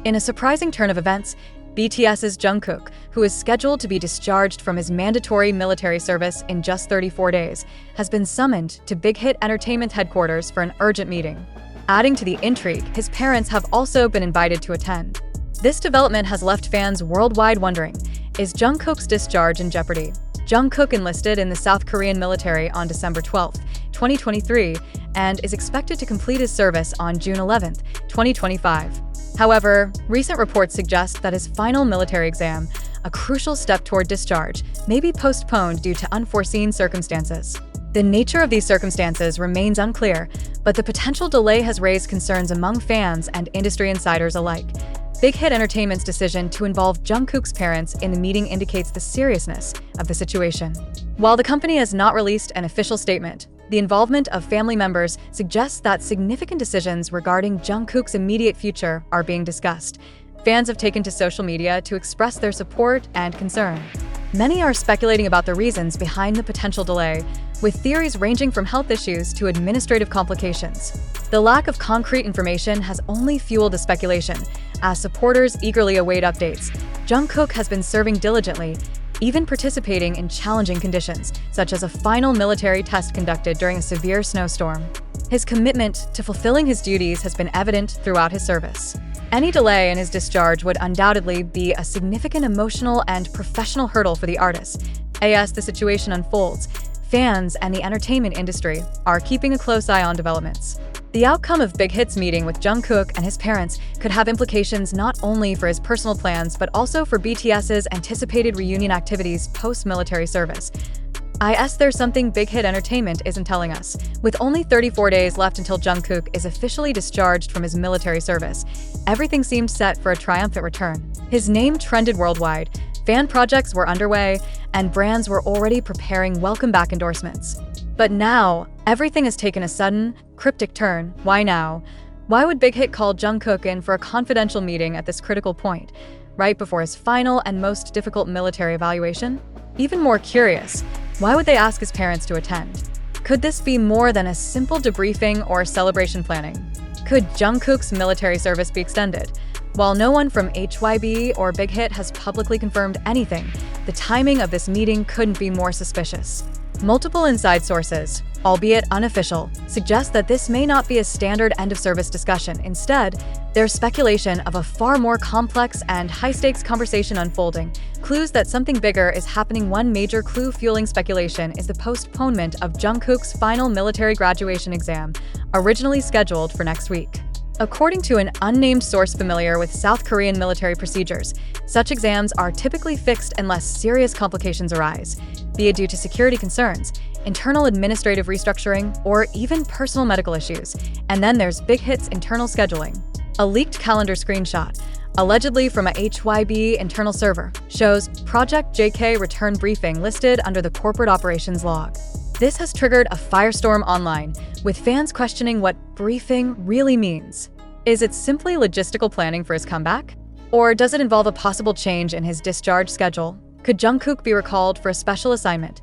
In a surprising turn of events, BTS's Jungkook, who is scheduled to be discharged from his mandatory military service in just 34 days, has been summoned to Big Hit Entertainment headquarters for an urgent meeting. Adding to the intrigue, his parents have also been invited to attend. This development has left fans worldwide wondering, is Jungkook's discharge in jeopardy? Jungkook enlisted in the South Korean military on December 12, 2023, and is expected to complete his service on June 11, 2025. However, recent reports suggest that his final military exam, a crucial step toward discharge, may be postponed due to unforeseen circumstances. The nature of these circumstances remains unclear, but the potential delay has raised concerns among fans and industry insiders alike. Big Hit Entertainment's decision to involve Jungkook's parents in the meeting indicates the seriousness of the situation. While the company has not released an official statement, the involvement of family members suggests that significant decisions regarding Jungkook's immediate future are being discussed. Fans have taken to social media to express their support and concern. Many are speculating about the reasons behind the potential delay, with theories ranging from health issues to administrative complications. The lack of concrete information has only fueled the speculation, as supporters eagerly await updates. Jungkook has been serving diligently, even participating in challenging conditions, such as a final military test conducted during a severe snowstorm. His commitment to fulfilling his duties has been evident throughout his service. Any delay in his discharge would undoubtedly be a significant emotional and professional hurdle for the artist. As the situation unfolds, fans and the entertainment industry are keeping a close eye on developments. The outcome of Big Hit's meeting with Jungkook and his parents could have implications not only for his personal plans but also for BTS's anticipated reunion activities post-military service. There's something Big Hit Entertainment isn't telling us. With only 34 days left until Jungkook is officially discharged from his military service, everything seemed set for a triumphant return. His name trended worldwide, fan projects were underway, and brands were already preparing welcome-back endorsements. But now, everything has taken a sudden, cryptic turn. Why now? Why would Big Hit call Jungkook in for a confidential meeting at this critical point, right before his final and most difficult military evaluation? Even more curious, why would they ask his parents to attend? Could this be more than a simple debriefing or celebration planning? Could Jungkook's military service be extended? While no one from HYB or Big Hit has publicly confirmed anything, the timing of this meeting couldn't be more suspicious. Multiple inside sources, albeit unofficial, suggest that this may not be a standard end-of-service discussion. Instead, there's speculation of a far more complex and high-stakes conversation unfolding. Clues that something bigger is happening. One major clue fueling speculation is the postponement of Jungkook's final military graduation exam, originally scheduled for next week. According to an unnamed source familiar with South Korean military procedures, such exams are typically fixed unless serious complications arise, be it due to security concerns, internal administrative restructuring, or even personal medical issues. And then there's Big Hit's internal scheduling. A leaked calendar screenshot, allegedly from a HYB internal server, shows Project JK return briefing listed under the corporate operations log. This has triggered a firestorm online, with fans questioning what briefing really means. Is it simply logistical planning for his comeback? Or does it involve a possible change in his discharge schedule? Could Jungkook be recalled for a special assignment?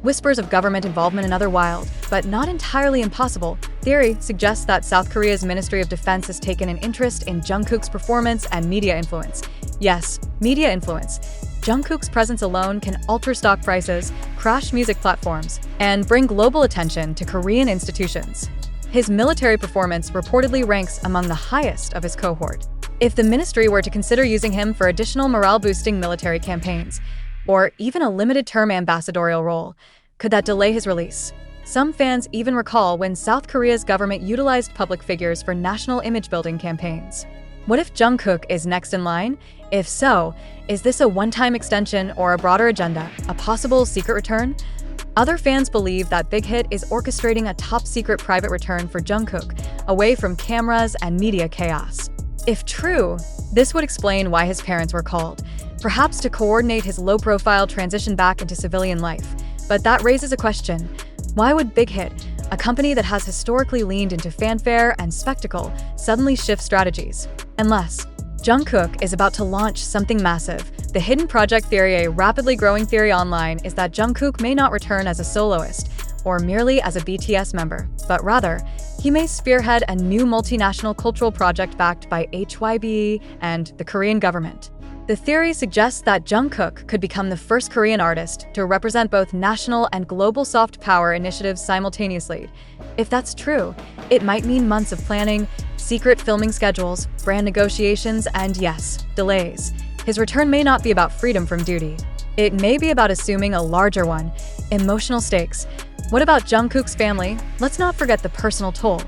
Whispers of government involvement in other wild, but not entirely impossible, theory suggests that South Korea's Ministry of Defense has taken an interest in Jungkook's performance and media influence. Yes, media influence. Jungkook's presence alone can alter stock prices, crash music platforms, and bring global attention to Korean institutions. His military performance reportedly ranks among the highest of his cohort. If the ministry were to consider using him for additional morale-boosting military campaigns, or even a limited-term ambassadorial role, could that delay his release? Some fans even recall when South Korea's government utilized public figures for national image-building campaigns. What if Jungkook is next in line? If so, is this a one-time extension or a broader agenda, a possible secret return? Other fans believe that Big Hit is orchestrating a top-secret private return for Jungkook, away from cameras and media chaos. If true, this would explain why his parents were called, perhaps to coordinate his low-profile transition back into civilian life. But that raises a question. Why would Big Hit, a company that has historically leaned into fanfare and spectacle, suddenly shift strategies? Unless Jungkook is about to launch something massive. The hidden project theory, a rapidly growing theory online, is that Jungkook may not return as a soloist or merely as a BTS member, but rather, He may spearhead a new multinational cultural project backed by HYBE and the Korean government. The theory suggests that Jungkook could become the first Korean artist to represent both national and global soft power initiatives simultaneously. If that's true, it might mean months of planning, secret filming schedules, brand negotiations, and yes, delays. His return may not be about freedom from duty. It may be about assuming a larger one, emotional stakes. What about Jungkook's family? Let's not forget the personal toll.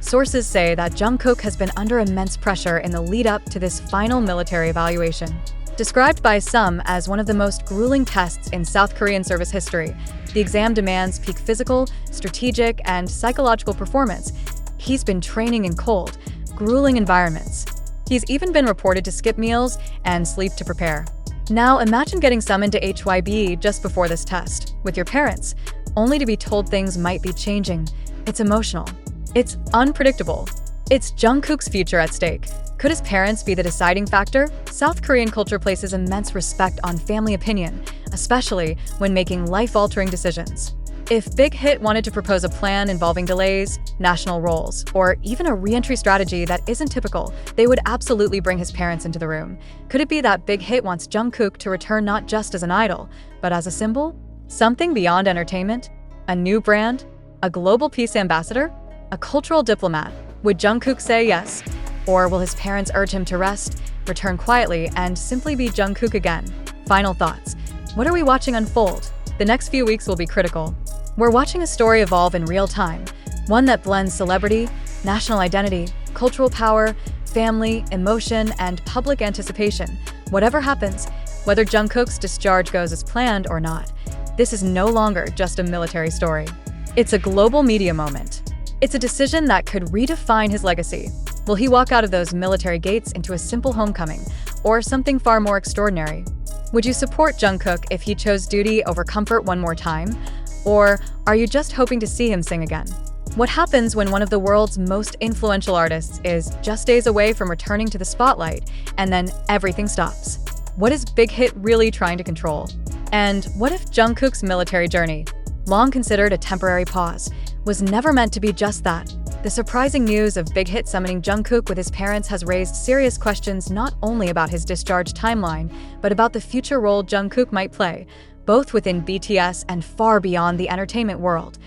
Sources say that Jungkook has been under immense pressure in the lead-up to this final military evaluation. Described by some as one of the most grueling tests in South Korean service history, the exam demands peak physical, strategic, and psychological performance. He's been training in cold, grueling environments. He's even been reported to skip meals and sleep to prepare. Now imagine getting summoned to HYBE just before this test, with your parents, only to be told things might be changing. It's emotional. It's unpredictable. It's Jungkook's future at stake. Could his parents be the deciding factor? South Korean culture places immense respect on family opinion, especially when making life-altering decisions. If Big Hit wanted to propose a plan involving delays, national roles, or even a re-entry strategy that isn't typical, they would absolutely bring his parents into the room. Could it be that Big Hit wants Jungkook to return not just as an idol, but as a symbol? Something beyond entertainment? A new brand? A global peace ambassador? A cultural diplomat? Would Jungkook say yes? Or will his parents urge him to rest, return quietly, and simply be Jungkook again? Final thoughts. What are we watching unfold? The next few weeks will be critical. We're watching a story evolve in real time, one that blends celebrity, national identity, cultural power, family, emotion, and public anticipation. Whatever happens, whether Jungkook's discharge goes as planned or not, this is no longer just a military story. It's a global media moment. It's a decision that could redefine his legacy. Will he walk out of those military gates into a simple homecoming, or something far more extraordinary? Would you support Jungkook if he chose duty over comfort one more time? Or are you just hoping to see him sing again? What happens when one of the world's most influential artists is just days away from returning to the spotlight, and then everything stops? What is Big Hit really trying to control? And what if Jungkook's military journey, long considered a temporary pause, was never meant to be just that? The surprising news of Big Hit summoning Jungkook with his parents has raised serious questions not only about his discharge timeline, but about the future role Jungkook might play, both within BTS and far beyond the entertainment world.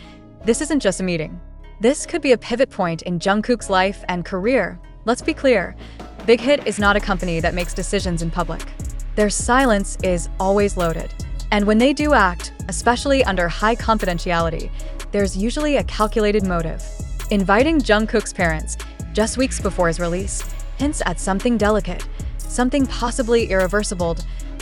This isn't just a meeting. This could be a pivot point in Jungkook's life and career. Let's be clear, Big Hit is not a company that makes decisions in public. Their silence is always loaded. And when they do act, especially under high confidentiality, there's usually a calculated motive. Inviting Jungkook's parents, just weeks before his release, hints at something delicate, something possibly irreversible.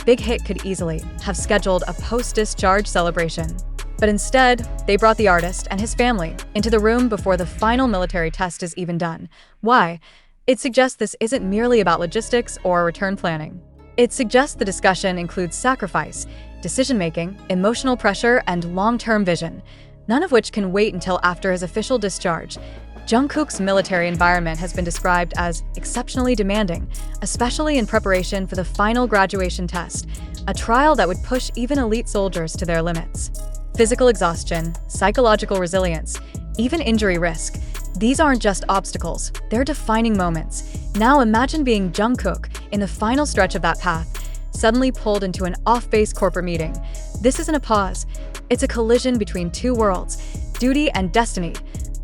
Big Hit could easily have scheduled a post-discharge celebration. But instead, they brought the artist and his family into the room before the final military test is even done. Why? It suggests this isn't merely about logistics or return planning. It suggests the discussion includes sacrifice, decision-making, emotional pressure, and long-term vision, none of which can wait until after his official discharge. Jungkook's military environment has been described as exceptionally demanding, especially in preparation for the final graduation test, a trial that would push even elite soldiers to their limits. Physical exhaustion, psychological resilience, even injury risk. These aren't just obstacles, they're defining moments. Now imagine being Jungkook in the final stretch of that path, suddenly pulled into an off-base corporate meeting. This isn't a pause, it's a collision between two worlds, duty and destiny.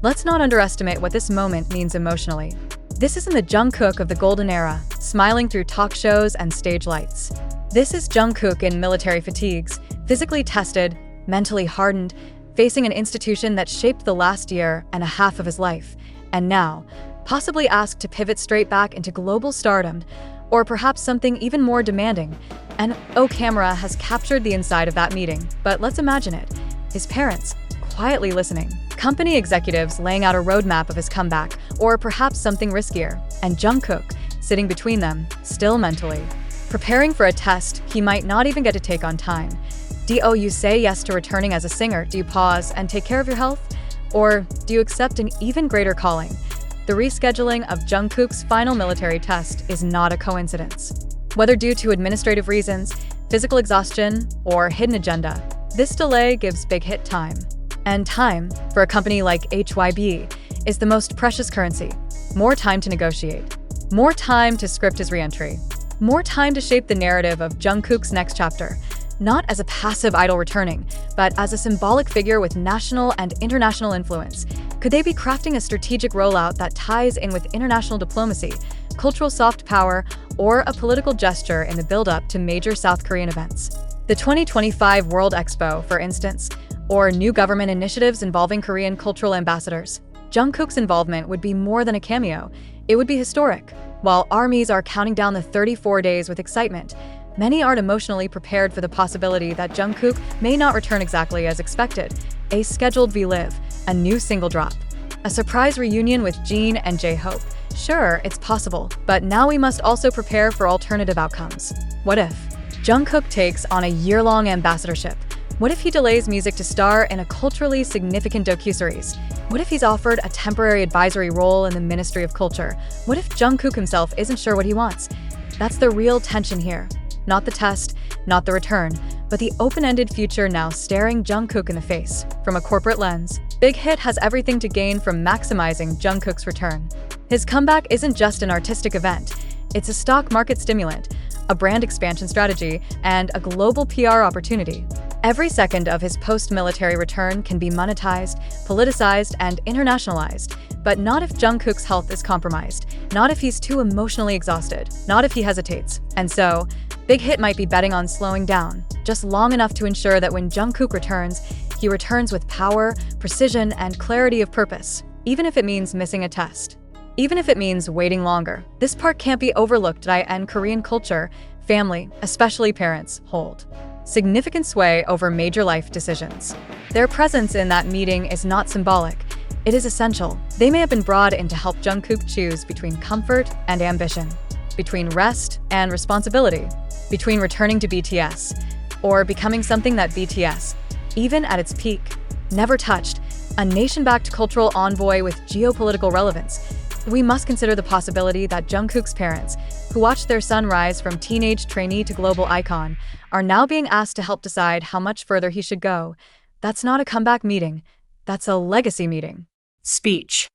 Let's not underestimate what this moment means emotionally. This isn't the Jungkook of the golden era, smiling through talk shows and stage lights. This is Jungkook in military fatigues, physically tested, mentally hardened, facing an institution that shaped the last year and a half of his life, and now, possibly asked to pivot straight back into global stardom, or perhaps something even more demanding. And camera has captured the inside of that meeting, but let's imagine it. His parents, quietly listening. Company executives laying out a roadmap of his comeback, or perhaps something riskier. And Jungkook, sitting between them, still mentally. Preparing for a test he might not even get to take on time. Do you say yes to returning as a singer? Do you pause and take care of your health? Or do you accept an even greater calling? The rescheduling of Jungkook's final military test is not a coincidence. Whether due to administrative reasons, physical exhaustion, or hidden agenda, this delay gives Big Hit time. And time, for a company like HYBE, is the most precious currency. More time to negotiate. More time to script his re-entry. More time to shape the narrative of Jungkook's next chapter. Not as a passive idol returning, but as a symbolic figure with national and international influence. Could they be crafting a strategic rollout that ties in with international diplomacy, cultural soft power, or a political gesture in the build-up to major South Korean events? The 2025 World Expo, for instance, or new government initiatives involving Korean cultural ambassadors. Jungkook's involvement would be more than a cameo. It would be historic. While armies are counting down the 34 days with excitement, many aren't emotionally prepared for the possibility that Jungkook may not return exactly as expected. A scheduled V-Live, a new single drop, a surprise reunion with Jeon and J-Hope. Sure, it's possible, but now we must also prepare for alternative outcomes. What if Jungkook takes on a year-long ambassadorship? What if he delays music to star in a culturally significant docuseries? What if he's offered a temporary advisory role in the Ministry of Culture? What if Jungkook himself isn't sure what he wants? That's the real tension here. Not the test, not the return, but the open-ended future now staring Jungkook in the face. From a corporate lens, Big Hit has everything to gain from maximizing Jungkook's return. His comeback isn't just an artistic event, it's a stock market stimulant, a brand expansion strategy, and a global PR opportunity. Every second of his post-military return can be monetized, politicized, and internationalized, but not if Jungkook's health is compromised, not if he's too emotionally exhausted, not if he hesitates. And so, Big Hit might be betting on slowing down, just long enough to ensure that when Jungkook returns, he returns with power, precision, and clarity of purpose, even if it means missing a test. Even if it means waiting longer. This part can't be overlooked, and Korean culture, family, especially parents, hold significant sway over major life decisions. Their presence in that meeting is not symbolic, it is essential. They may have been brought in to help Jungkook choose between comfort and ambition, between rest and responsibility, between returning to BTS or becoming something that BTS, even at its peak, never touched, a nation-backed cultural envoy with geopolitical relevance. We must consider the possibility that Jungkook's parents, who watched their son rise from teenage trainee to global icon, are now being asked to help decide how much further he should go. That's not a comeback meeting, that's a legacy meeting. Speech.